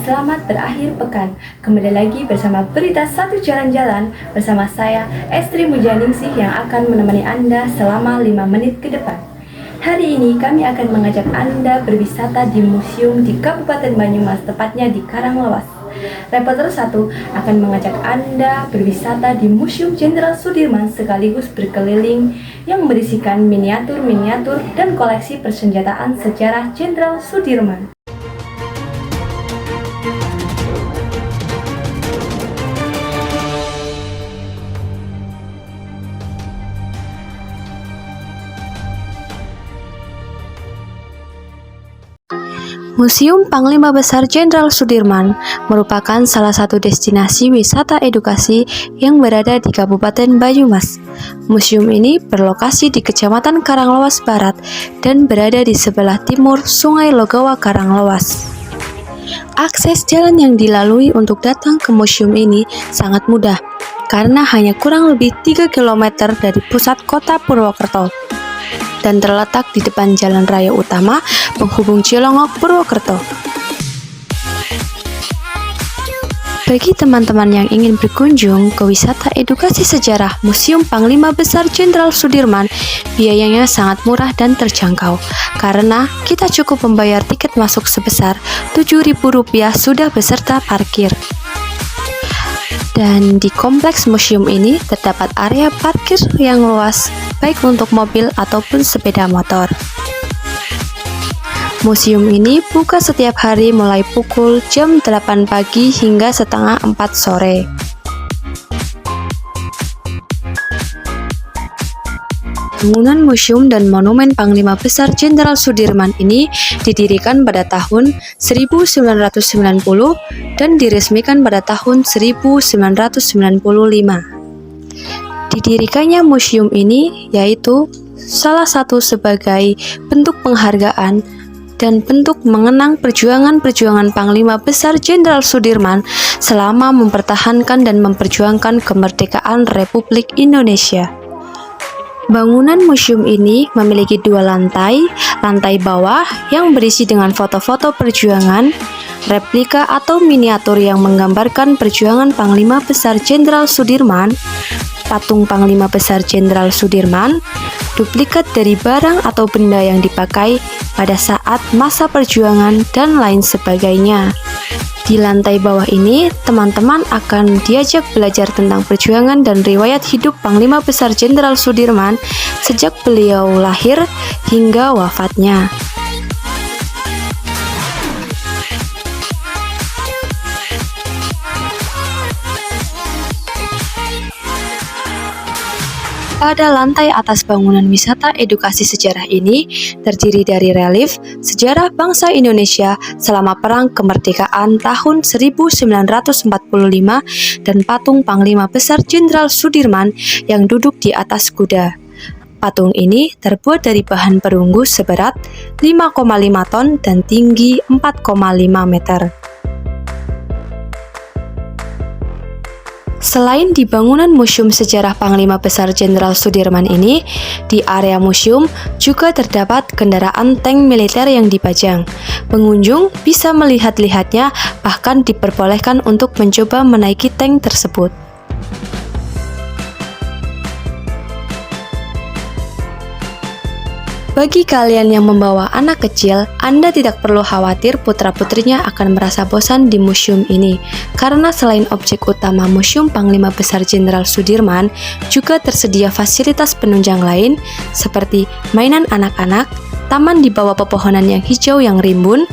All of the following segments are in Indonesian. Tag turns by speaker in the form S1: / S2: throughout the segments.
S1: selamat berakhir pekan. Kembali lagi bersama berita Satu Jalan-Jalan bersama saya Estri Mujaningsih yang akan menemani Anda selama 5 menit ke depan. Hari ini kami akan mengajak Anda berwisata di museum di Kabupaten Banyumas, tepatnya di Karanglewas. Reporter 1 akan mengajak Anda berwisata di Museum Jenderal Sudirman sekaligus berkeliling yang berisikan miniatur-miniatur dan koleksi persenjataan sejarah Jenderal Sudirman.
S2: Museum Panglima Besar Jenderal Sudirman merupakan salah satu destinasi wisata edukasi yang berada di Kabupaten Banyumas. Museum ini berlokasi di Kecamatan Karanglewas Barat dan berada di sebelah timur Sungai Logawa Karanglewas. Akses jalan yang dilalui untuk datang ke museum ini sangat mudah, karena hanya kurang lebih 3 km dari pusat kota Purwokerto dan terletak di depan jalan raya utama penghubung Cilongok Purwokerto. Bagi teman-teman yang ingin berkunjung ke wisata edukasi sejarah Museum Panglima Besar Jenderal Sudirman, biayanya sangat murah dan terjangkau, karena kita cukup membayar tiket masuk sebesar Rp7.000 sudah beserta parkir. Dan di kompleks museum ini terdapat area parkir yang luas, baik untuk mobil ataupun sepeda motor. Museum ini buka setiap hari mulai pukul jam 8 pagi hingga setengah 4 sore. Bangunan museum dan monumen Panglima Besar Jenderal Sudirman ini didirikan pada tahun 1990 dan diresmikan pada tahun 1995. Didirikannya museum ini yaitu salah satu sebagai bentuk penghargaan dan bentuk mengenang perjuangan-perjuangan Panglima Besar Jenderal Sudirman selama mempertahankan dan memperjuangkan kemerdekaan Republik Indonesia. Bangunan museum ini memiliki 2 lantai, lantai bawah yang berisi dengan foto-foto perjuangan, replika atau miniatur yang menggambarkan perjuangan Panglima Besar Jenderal Sudirman, patung Panglima Besar Jenderal Sudirman, duplikat dari barang atau benda yang dipakai pada saat masa perjuangan, dan lain sebagainya. Di lantai bawah ini, teman-teman akan diajak belajar tentang perjuangan dan riwayat hidup Panglima Besar Jenderal Sudirman sejak beliau lahir hingga wafatnya. Pada lantai atas bangunan wisata edukasi sejarah ini terdiri dari relief sejarah bangsa Indonesia selama Perang Kemerdekaan tahun 1945 dan patung Panglima Besar Jenderal Sudirman yang duduk di atas kuda. Patung ini terbuat dari bahan perunggu seberat 5,5 ton dan tinggi 4,5 meter. Selain di bangunan Museum Sejarah Panglima Besar Jenderal Sudirman ini, di area museum juga terdapat kendaraan tank militer yang dipajang. Pengunjung bisa melihat-lihatnya, bahkan diperbolehkan untuk mencoba menaiki tank tersebut. Bagi kalian yang membawa anak kecil, Anda tidak perlu khawatir putra-putrinya akan merasa bosan di museum ini, karena selain objek utama Museum Panglima Besar Jenderal Sudirman, juga tersedia fasilitas penunjang lain seperti mainan anak-anak, taman di bawah pepohonan yang hijau yang rimbun,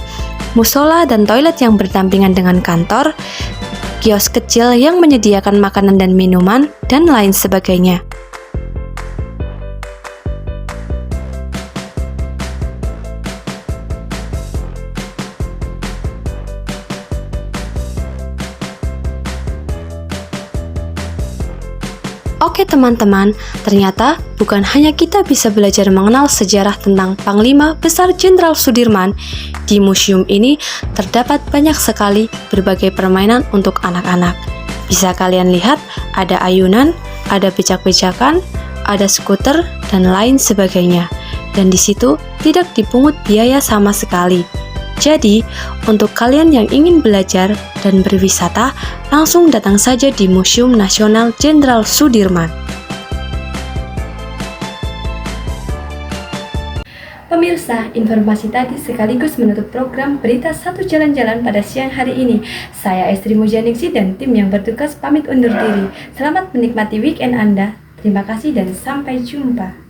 S2: musola dan toilet yang berdampingan dengan kantor, kios kecil yang menyediakan makanan dan minuman, dan lain sebagainya. Oke teman-teman, ternyata bukan hanya kita bisa belajar mengenal sejarah tentang Panglima Besar Jenderal Sudirman. Di museum ini terdapat banyak sekali berbagai permainan untuk anak-anak. Bisa kalian lihat, ada ayunan, ada becak-becakan, ada skuter, dan lain sebagainya. Dan di situ tidak dipungut biaya sama sekali. Jadi, untuk kalian yang ingin belajar dan berwisata, langsung datang saja di Museum Nasional Jenderal Sudirman.
S1: Pemirsa, informasi tadi sekaligus menutup program Berita Satu Jalan-Jalan pada siang hari ini. Saya Estri Mujaningsi dan tim yang bertugas pamit undur diri. Selamat menikmati weekend Anda. Terima kasih dan sampai jumpa.